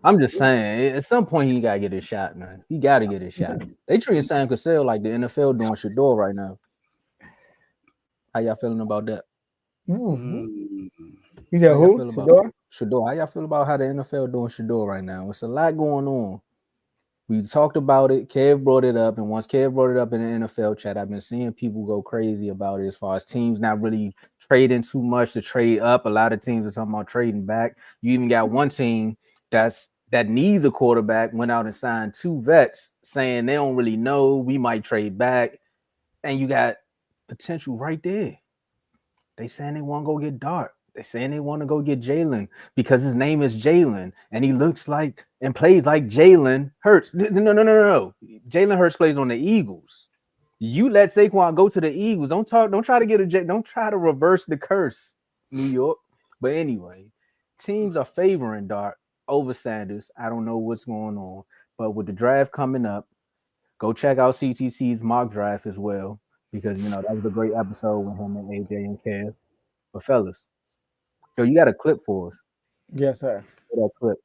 I'm just saying, at some point he gotta get his shot, man. He gotta get his shot. They treating Sam Cassell like the NFL doing Shedeur right now. How y'all feeling about that? Ooh. Mm. You said How y'all who? feel about Shedeur? Shedeur? How y'all feel about how the NFL doing Shedeur right now? It's a lot going on. We talked about it. Kev brought it up, and once Kev brought it up in the NFL chat, I've been seeing people go crazy about it as far as teams not really trading too much to trade up. A lot of teams are talking about trading back. You even got one team that needs a quarterback, went out and signed 2 vets, saying they don't really know. We might trade back, and you got potential right there. They saying they want to go get Dart. They saying they want to go get Jalen because his name is Jalen and he looks like and plays like Jalen Hurts. No. Jalen Hurts plays on the Eagles. You let Saquon go to the Eagles. Don't try to get don't try to reverse the curse, New York. But anyway, teams are favoring Dart over Sanders. I don't know what's going on. But with the draft coming up, go check out CTC's mock draft as well because that was a great episode with him and AJ and Kev. But fellas, yo, you got a clip for us. Yes, sir. That clip,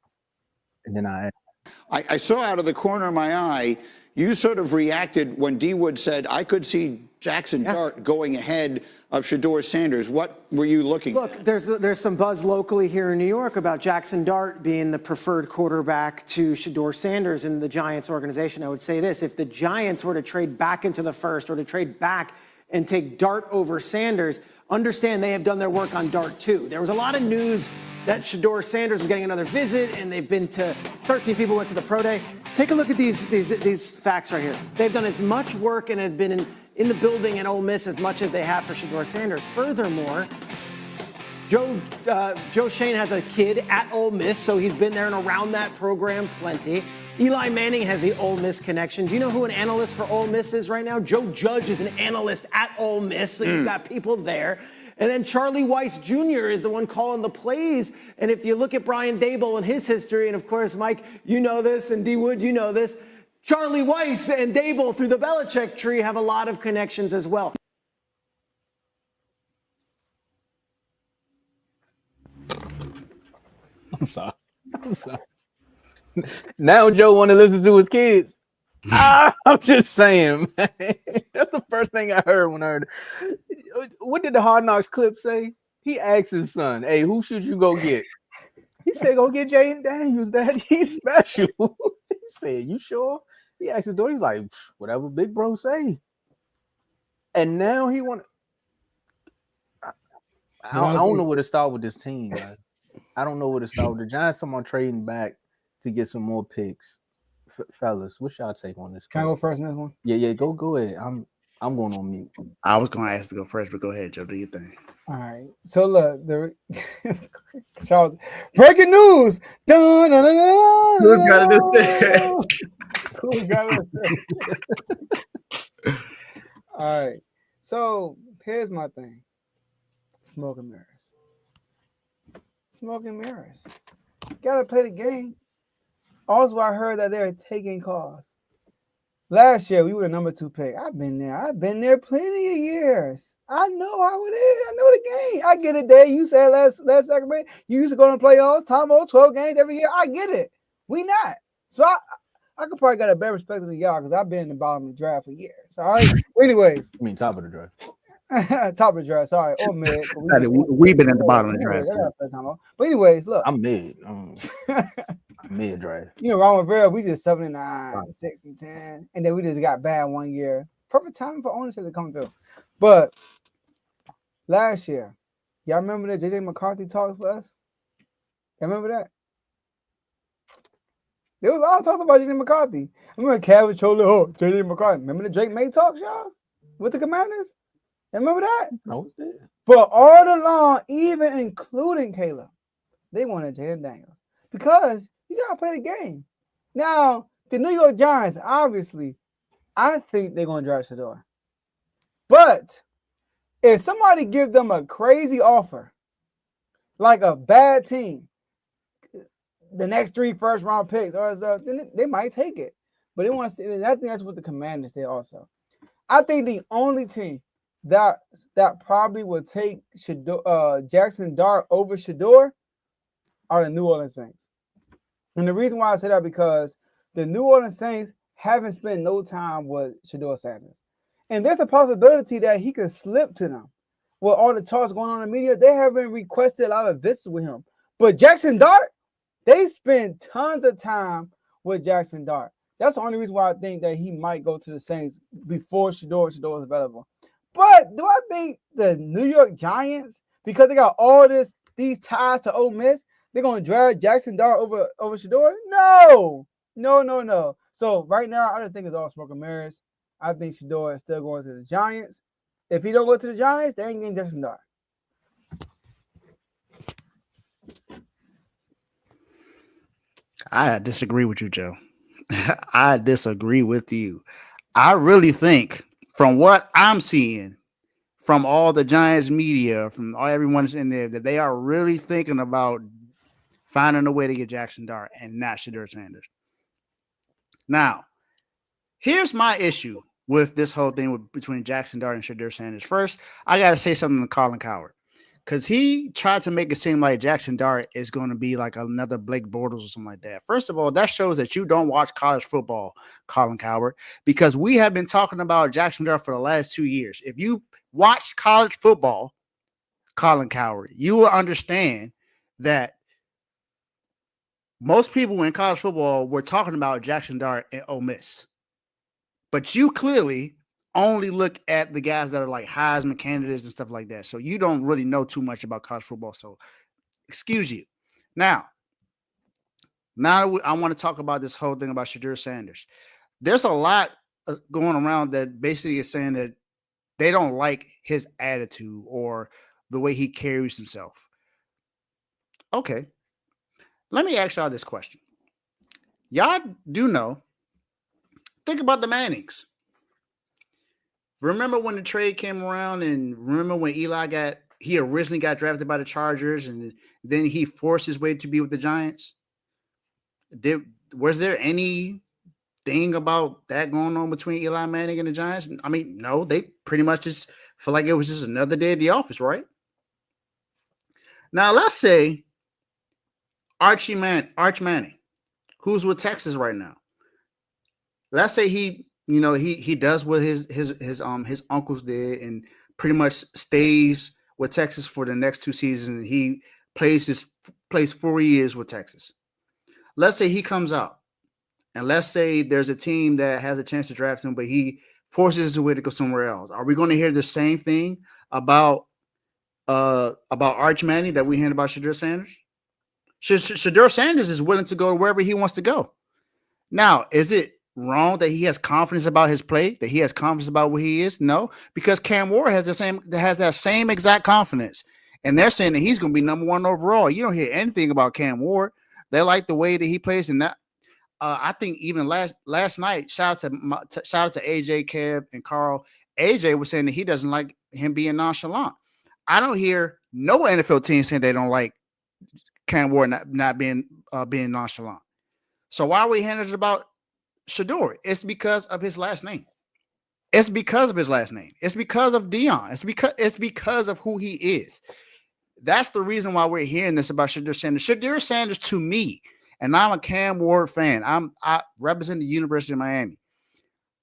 and then I saw out of the corner of my eye, you sort of reacted when D Wood said, I could see Jasxon Dart going ahead of Shedeur Sanders. What were you looking Look, at? there's some buzz locally here in New York about Jasxon Dart being the preferred quarterback to Shedeur Sanders in the Giants organization. I would say this, if the Giants were to trade back into the first or to trade back and take Dart over Sanders, understand they have done their work on Dart too. There was a lot of news that Shedeur Sanders was getting another visit, and they've been to 13 people went to the pro day. Take a look at these facts right here. They've done as much work and have been in the building at Ole Miss as much as they have for Shedeur Sanders. Furthermore, Joe Shane has a kid at Ole Miss, so he's been there and around that program plenty. Eli Manning has the Ole Miss connection. Do you know who an analyst for Ole Miss is right now? Joe Judge is an analyst at Ole Miss, so you've got people there. And then Charlie Weiss Jr. is the one calling the plays. And if you look at Brian Daboll and his history, and of course, Mike, you know this, and D Wood, you know this, Charlie Weiss and Daboll through the Belichick tree have a lot of connections as well. I'm sorry. Now Joe want to listen to his kids. I'm just saying, man. That's the first thing I heard when I heard. What did the Hard Knocks clip say? He asked his son, "Hey, who should you go get?" He said, "Go get Jaden Daniels. Dad, he's special." He said, "You sure?" He asked his daughter. He's like, "Whatever big bro say." And now he want. I don't know where to start with this team, man. I don't know where to start with the Giants. Someone trading back to get some more picks. Fellas, what's y'all take on this? Can I go first in this one? Yeah, go ahead. I'm going on mute. I was going to ask to go first, but go ahead, Joe. Do your thing. All right. So look, Charles, breaking news. Dun, dun, dun, dun, Who's got it? Who's got it? All right. So here's my thing. Smoke and mirrors. Smoke and mirrors. Gotta play the game. Also, I heard that they're taking calls. Last year, we were the number 2 pick. I've been there plenty of years. I know how it is. I know the game. I get it, Dave. You said last segment, you used to go to the playoffs, Tomo, 12 games every year. I get it. We not. So I could probably got a better perspective than y'all because I've been in the bottom of the draft for years. All right. Anyways. I mean, top of the draft. Top of the draft, sorry. Or mid. We've been at the bottom of the draft. But anyways, look. I'm mid. Mid draft. You know, Ron Rivera, we just 7-9, 6-10, and then we just got bad one year. Perfect time for ownership to come through. But last year, y'all remember that JJ McCarthy talked for us? Y'all remember that? There was a lot of talk about JJ McCarthy. I remember Cavage told JJ McCarthy. Remember the Drake May talks, y'all? With the Commanders? You remember that? No. But all along, even including Caleb, they wanted Jaden Daniels because you gotta play the game. Now, the New York Giants, obviously, I think they're gonna draft Shedeur. But if somebody give them a crazy offer, like a bad team, the next 3 first-round picks, or stuff, then they might take it. But they want to. And I think that's what the Commanders did also. I think the only team that probably would take Jasxon Dart over Shedeur are the New Orleans Saints. And the reason why I say that because the New Orleans Saints haven't spent no time with Shedeur Sanders. And there's a possibility that he could slip to them. With all the talks going on in the media, they haven't requested a lot of visits with him. But Jasxon Dart, they spend tons of time with Jasxon Dart. That's the only reason why I think that he might go to the Saints before Shedeur is available. But do I think the New York Giants, because they got all these ties to Ole Miss, they're going to drag Jasxon Dart over Shedeur? No. So right now, I just think it's all smoke and mirrors. I think Shedeur is still going to the Giants. If he don't go to the Giants, they ain't getting Jasxon Dart. I disagree with you, Joe. I disagree with you. I really think, from what I'm seeing, from all the Giants media, from all everyone that's in there, that they are really thinking about finding a way to get Jasxon Dart and not Shedeur Sanders. Now, here's my issue with this whole thing between Jasxon Dart and Shedeur Sanders. First, I got to say something to Colin Cowherd, because he tried to make it seem like Jasxon Dart is going to be like another Blake Bortles or something like that. First of all, that shows that you don't watch college football, Colin Cowherd, because we have been talking about Jasxon Dart for the last 2 years. If you watched college football, Colin Cowherd, you will understand that most people in college football were talking about Jasxon Dart and Ole Miss. But you clearly only look at the guys that are like Heisman candidates and stuff like that. So you don't really know too much about college football. So excuse you. Now I want to talk about this whole thing about Shedeur Sanders. There's a lot going around that basically is saying that they don't like his attitude or the way he carries himself. Okay. Let me ask y'all this question. Y'all do know, think about the Mannings. Remember when the trade came around, and remember when he originally got drafted by the Chargers and then he forced his way to be with the Giants? Was there anything about that going on between Eli Manning and the Giants? I mean, no, they pretty much just feel like it was just another day at the office, right? Now, let's say Arch Manning, who's with Texas right now. Let's say he does what his uncles did and pretty much stays with Texas for the next 2 seasons, and he plays 4 years with Texas. Let's say he comes out, and let's say there's a team that has a chance to draft him, but he forces his way to go somewhere else. Are we going to hear the same thing about Arch Manning that we heard about Shedeur Sanders? Shedeur Sanders is willing to go wherever he wants to go. Now, is it wrong that he has confidence about his play, that he has confidence about what he is? No, because Cam Ward has that same exact confidence, and they're saying that he's going to be number 1 overall. You don't hear anything about Cam Ward. They like the way that he plays, and that I think even last night, shout out to AJ, Kev, and Carl. AJ was saying that he doesn't like him being nonchalant. I don't hear no NFL team saying they don't like Cam Ward not being nonchalant. So why are we hearing about Shedeur? It's because of his last name. It's because of his last name. It's because of Dion. It's because of who he is. That's the reason why we're hearing this about Shedeur Sanders. Shedeur Sanders, to me, and I'm a Cam Ward fan. I represent the University of Miami.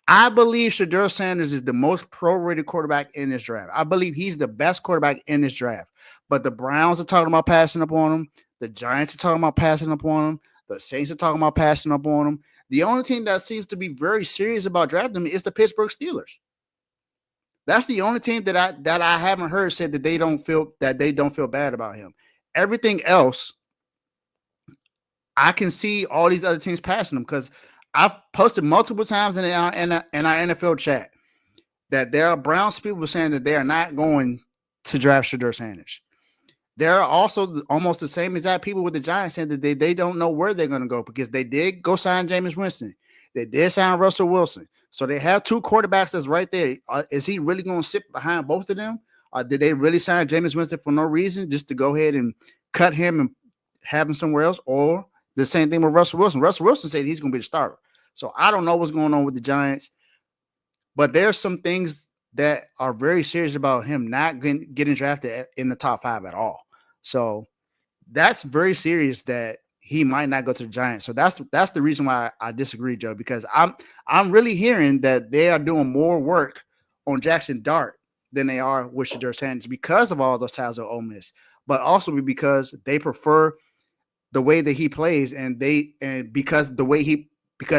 I believe Shedeur Sanders is the most pro-rated quarterback in this draft. I believe he's the best quarterback in this draft. But the Browns are talking about passing up on him. The Giants are talking about passing up on him. The Saints are talking about passing up on him. The only team that seems to be very serious about drafting him is the Pittsburgh Steelers. That's the only team that I haven't heard said that they don't feel bad about him. Everything else, I can see all these other teams passing him, because I've posted multiple times in our NFL chat that there are Browns people saying that they are not going to draft Shedeur Sanders. There are also almost the same exact people with the Giants saying that they don't know where they're going to go, because they did go sign Jameis Winston. They did sign Russell Wilson. So they have 2 quarterbacks that's right there. Is he really going to sit behind both of them? Did they really sign Jameis Winston for no reason, just to go ahead and cut him and have him somewhere else? Or the same thing with Russell Wilson. Russell Wilson said he's going to be the starter. So I don't know what's going on with the Giants, but there's some things that are very serious about him not getting drafted in the top 5 at all. So that's very serious that he might not go to the Giants. So that's the reason why I disagree, Joe, because I'm really hearing that they are doing more work on Jasxon Dart than they are with Shedeur Sanders because of all those ties of Ole Miss, but also because they prefer the way that he plays, and because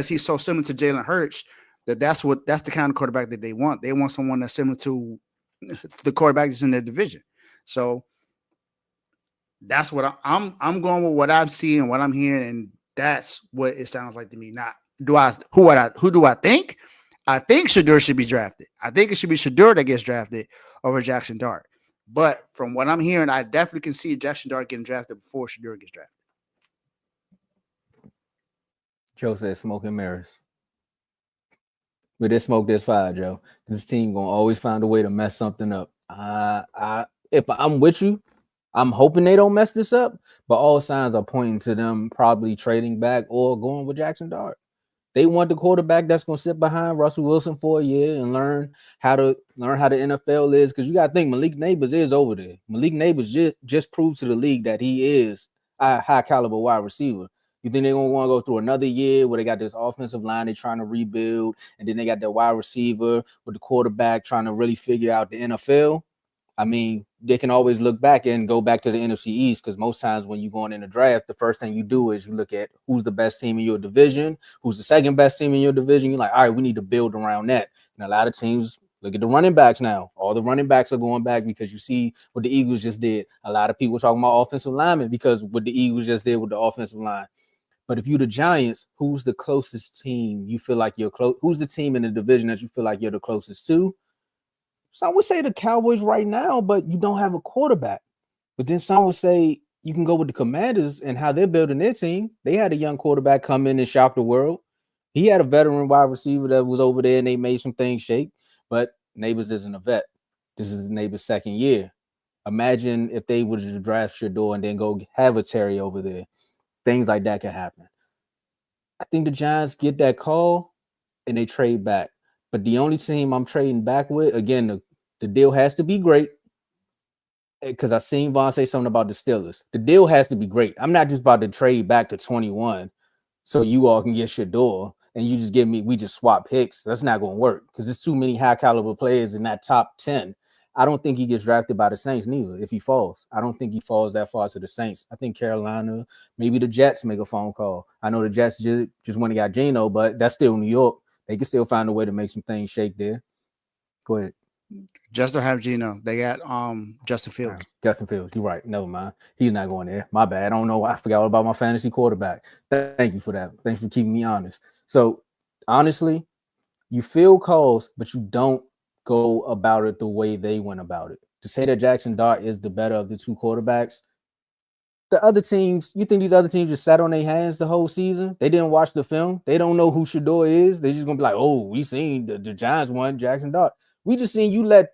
he's so similar to Jalen Hurts, that's the kind of quarterback that they want. They want someone that's similar to the quarterback that's in their division. So that's what I'm going with, what I'm seeing, what I'm hearing, and that's what it sounds like to me. Not who do I think? I think Shedeur should be drafted. I think it should be Shedeur that gets drafted over Jasxon Dart. But from what I'm hearing, I definitely can see Jasxon Dart getting drafted before Shedeur gets drafted. Joe said smoke and mirrors. With this smoke, there's fire, Joe. This team gonna always find a way to mess something up. If I'm with you, I'm hoping they don't mess this up, but all signs are pointing to them probably trading back or going with Jasxon Dart. They want the quarterback that's gonna sit behind Russell Wilson for a year and learn how the NFL is. Because you gotta think Malik Neighbors is over there. Malik Neighbors just proved to the league that he is a high caliber wide receiver. You think they're gonna want to go through another year where they got this offensive line they're trying to rebuild, and then they got their wide receiver with the quarterback trying to really figure out the NFL? I mean, they can always look back and go back to the NFC East, because most times when you're going in the draft, the first thing you do is you look at who's the best team in your division, who's the second best team in your division. You're like, all right, we need to build around that. And a lot of teams look at the running backs now. All the running backs are going back because you see what the Eagles just did. A lot of people talking about offensive linemen because what the Eagles just did with the offensive line. But if you're the Giants, who's the closest team you feel like you're close? Who's the team in the division that you feel like you're the closest to? Some would say the Cowboys right now, but you don't have a quarterback. But then some would say you can go with the Commanders and how they're building their team. They had a young quarterback come in and shock the world. He had a veteran wide receiver that was over there and they made some things shake. But Neighbors isn't a vet. This is Neighbors' second year. Imagine if they would have drafted Shedeur and then go have a Terry over there. Things like that can happen. I think the Giants get that call and they trade back. But the only team I'm trading back with, again, the deal has to be great. Because I seen Vaughn say something about the Steelers. The deal has to be great. I'm not just about to trade back to 21 so you all can get Shedeur and you just give me, we just swap picks. That's not going to work because there's too many high caliber players in that top 10. I don't think he gets drafted by the Saints neither if he falls. I don't think he falls that far to the Saints. I think Carolina, maybe the Jets make a phone call. I know the Jets just went and got Geno, but that's still New York. They can still find a way to make some things shake there. Go ahead. Just don't have Geno. They got Justin Fields. Justin Fields. You're right. Never mind. He's not going there. My bad. I don't know. I forgot all about my fantasy quarterback. Thank you for that. Thanks for keeping me honest. So honestly, you feel calls, but you don't go about it the way they went about it. To say that Jasxon Dart is the better of the two quarterbacks, the other teams, you think these other teams just sat on their hands the whole season? They didn't watch the film. They don't know who Shedeur is. They're just going to be like, oh, we seen the Giants won Jasxon Dart. We just seen you let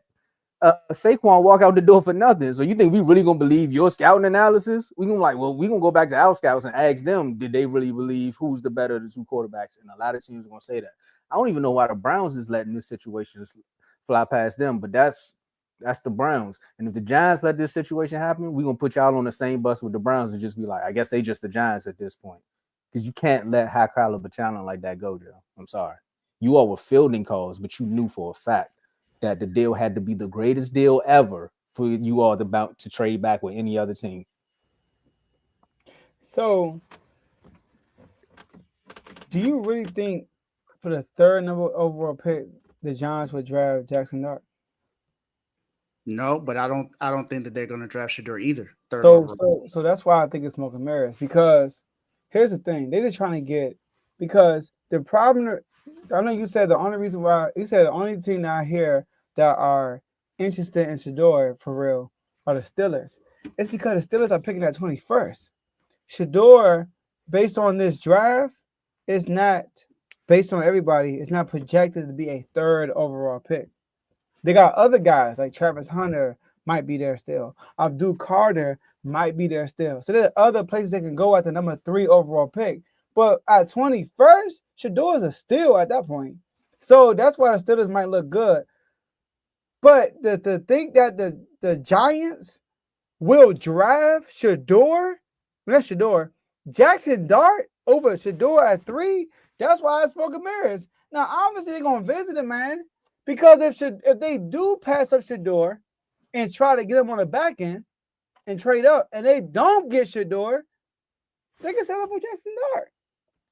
Saquon walk out the door for nothing. So you think we really going to believe your scouting analysis? We're going to we're going to go back to our scouts and ask them, did they really believe who's the better of the two quarterbacks? And a lot of teams are going to say that. I don't even know why the Browns is letting this situation fly past them, but that's the Browns. And if the Giants let this situation happen, we're going to put y'all on the same bus with the Browns and just be like, I guess they just the Giants at this point. Because you can't let high caliber talent like that go, Joe. I'm sorry. You all were fielding calls, but you knew for a fact that the deal had to be the greatest deal ever for you all about to trade back with any other team. So, do you really think for the third number overall pick, the Giants would draft Jasxon Dart? No, but I don't think that they're going to draft Shedeur either. So that's why I think it's smoke and mirrors. Because here's the thing: they're just trying to get, because the problem. I know you said the only reason why you said the only team that I hear that are interested in Shedeur for real are the Steelers. It's because the Steelers are picking at 21st. Shedeur, based on this draft, is not based on everybody. It's not projected to be a third overall pick. They got other guys like Travis Hunter might be there still. Abdul Carter might be there still. So there are other places they can go at the number 3 overall pick. But at 21st, Shedeur is a steal at that point. So that's why the Steelers might look good. But to think that the Giants will draft Shedeur, not Shedeur, Jasxon Dart over Shedeur at 3. That's why I spoke of mirrors. Now, obviously, they're gonna visit him, man. Because if they do pass up Shedeur and try to get him on the back end and trade up, and they don't get Shedeur, they can settle for Jasxon Dart.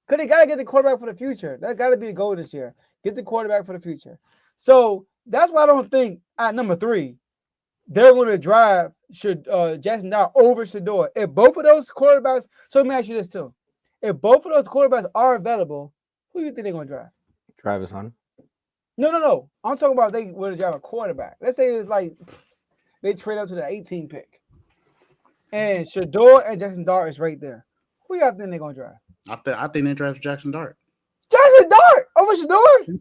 Because they gotta get the quarterback for the future. That gotta be the goal this year. Get the quarterback for the future. So that's why I don't think at number 3 they're going to drive Jasxon Dart over Shedeur. If both of those quarterbacks, so let me ask you this too. If both of those quarterbacks are available, who do you think they're going to drive? Travis Hunter. No. I'm talking about they would drive a quarterback. Let's say it's like they trade up to the 18 pick. And Shedeur and Jasxon Dart is right there. Who y'all think they're going to drive? I think they draft Jackson Dart. Jasxon Dart over Shedeur?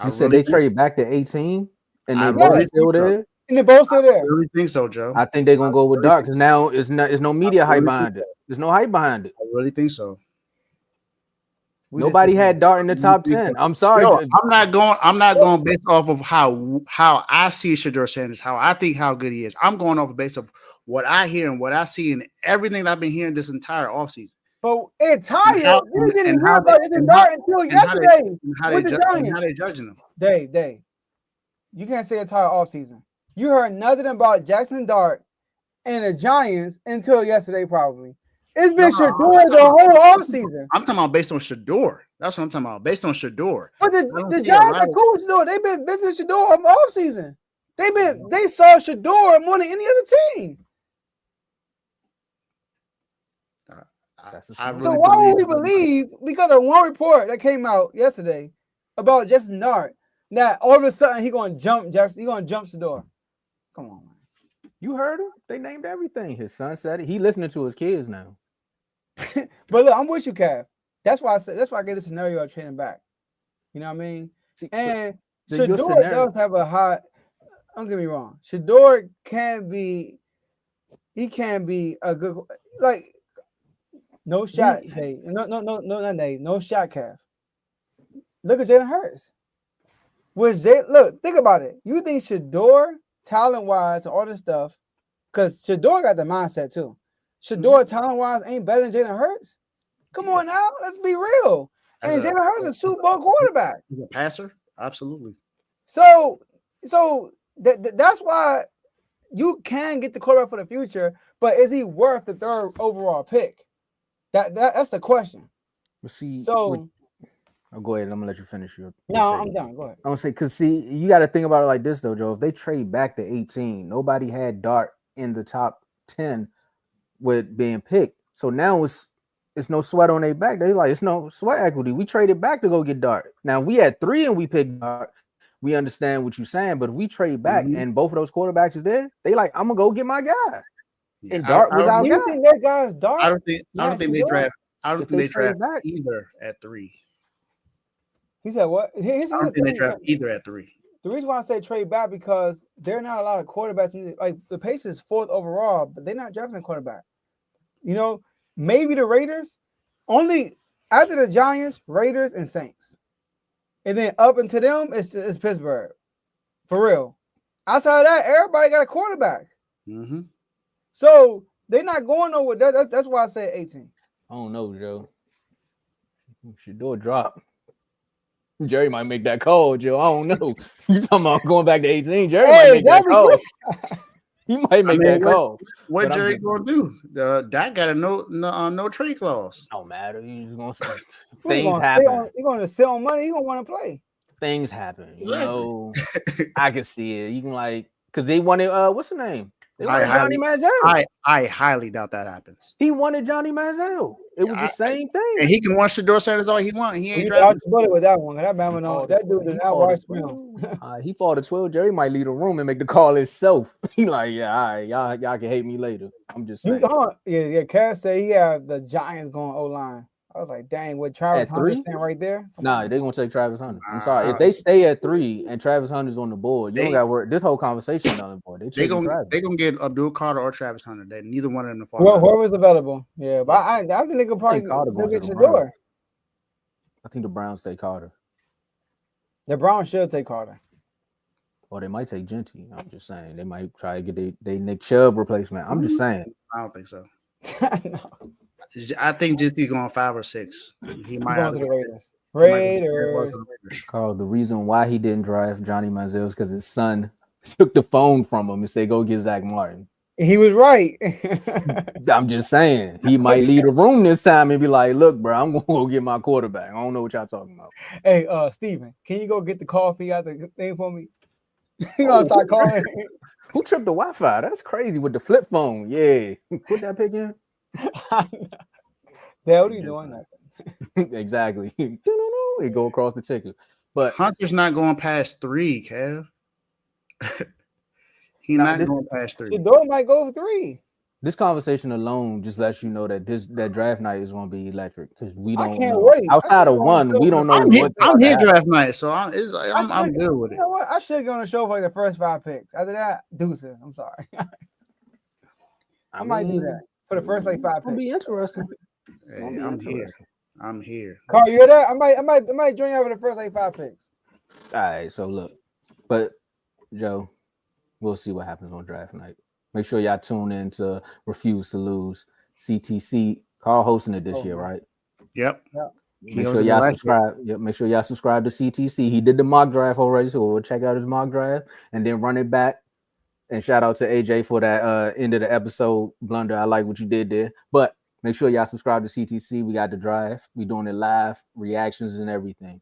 You said they trade back to 18 and they really still there? And they're both still there. I really think so, Joe. I think they're gonna go with Dart because now it's no media hype behind it. There's no hype behind it. I really think so. Nobody had Dart in the top 10. I'm sorry. No, I'm not going based off of how I see Shedeur Sanders, how good he is. I'm going off based of what I hear and what I see and everything that I've been hearing this entire offseason. But entire, you didn't hear about Jasxon Dart until yesterday. How they judging him. Dave, you can't say entire offseason. You heard nothing about Jasxon Dart and the Giants until yesterday, probably. It's been Shedeur the whole offseason. I'm talking about based on Shedeur. That's what I'm talking about. Based on Shedeur. But the Giants are cool with Shedeur. They've been visiting Shedeur all offseason. They saw Shedeur more than any other team. So why would we believe, because of one report that came out yesterday about Jasxon Dart, that all of a sudden he's gonna jump Shedeur? Come on, man. You heard him? They named everything. His son said it. He listening to his kids now. But look, I'm with you, Cav. That's why I get a scenario of trading back. You know what I mean? See, and Shedeur does have a high. Don't get me wrong. Shedeur can be a good, like, no shot, Dave. Not Dave. No shot, Cav. Look at Jalen Hurts. Look, think about it. You think Shedeur, talent-wise, and all this stuff, because Shedeur got the mindset too. Shedeur, talent-wise, ain't better than Jalen Hurts? Come on now, let's be real. And Jalen Hurts is a Super Bowl quarterback. He's a passer? Absolutely. So that's why you can get the quarterback for the future, but is he worth the 3rd overall pick? That's the question. But see, so go ahead. I'm gonna let you finish your. No, I'm done. Go ahead. I'm gonna say, because see, you got to think about it like this though, Joe. If they trade back to 18, nobody had Dart in the top 10 with being picked. So now it's no sweat on their back. They like, it's no sweat equity. We traded back to go get Dart. Now we had 3 and we picked Dart. We understand what you're saying, but if we trade back and both of those quarterbacks is there, they like, I'm gonna go get my guy. Yeah, and Dart was out. You think that guy's Dart? I don't think they draft. I don't think they draft either at 3. He said what? I don't think they draft either at 3. The reason why I say trade back, because there are not a lot of quarterbacks. Like the Patriots 4th overall, but they're not drafting a quarterback. You know, maybe the Raiders, only after the Giants, Raiders, and Saints. And then up into them, it's Pittsburgh. For real. Outside of that, everybody got a quarterback. Mm-hmm. So they're not going nowhere. That's why I say 18. I don't know, Joe. Shedeur drop. Jerry might make that call, Joe. I don't know. You talking about going back to 18? Jerry might make that call. He might make that call. What Jerry gonna do? That got a no trade clause. Don't matter. He's gonna things happen. He's gonna sit on money. He's gonna want to play. Things happen. You know, I can see it. You can because they wanted what's the name? They wanted Johnny Manziel. I highly doubt that happens. He wanted Johnny Manziel. It was the same thing. And he can want Shedeur Sanders all he wants. He ain't driving. With that one. That man that dude did not watch film. He fought to 12. Jerry might leave the room and make the call himself. He like, yeah, all right, y'all can hate me later. I'm just saying. Yeah. Cass said he had the Giants going O-line. I was like, dang, what Travis Hunter saying right there? Nah, they're gonna take Travis Hunter. I'm sorry. If they stay at 3 and Travis Hunter's on the board, you don't gotta worry. This whole conversation on the board. They're gonna get Abdul Carter or Travis Hunter. Neither one of them fall. Whoever's available. Yeah, but I think they could probably get Shedeur. I think the Browns take Carter. The Browns should take Carter. Or they might take Genty. I'm just saying. They might try to get their Nick Chubb replacement. I'm just saying. I don't think so. No. I think JT going 5 or 6. He I'm might going have to to the Raiders. he might go very well Raiders. to the Raiders. Carl, the reason why he didn't draft Johnny Manziel is because his son took the phone from him and said, "Go get Zach Martin." He was right. I'm just saying he might leave the room this time and be like, "Look, bro, I'm gonna go get my quarterback. I don't know what y'all talking about." Hey, Steven, can you go get the coffee out the thing for me? You gonna start calling? Who tripped the Wi-Fi? That's crazy with the flip phone. Yeah, put that pick in. Dad, what are you doing? Nothing. Exactly. It go across the ticket. But Hunter's not going past 3, Kev. He's not going past 3. Shedeur might go for 3. This conversation alone just lets you know that that draft night is going to be electric because we I don't can't know. wait. Outside of one, we don't know I'm here, what's I'm about to here happen. draft night, so I'm good with You it. know what? I should go on the show for like the first 5 picks. After that, deuces. I'm sorry. I might do that for the first like 5 It's gonna be picks. interesting. Hey, I'm here. I'm here. Carl, you hear that? I might join you for the first like 5 picks. All right, so look, but Joe, we'll see what happens on draft night. Make sure y'all tune in to Refuse to Lose. CTC, Carl hosting it this year, right? Yep. Make sure y'all subscribe. Yep, make sure y'all subscribe to CTC. He did the mock draft already, so we'll check out his mock draft and then run it back. And shout out to AJ for that end of the episode blunder. I like what you did there. But make sure y'all subscribe to CTC. We got the draft. We doing it live, reactions and everything.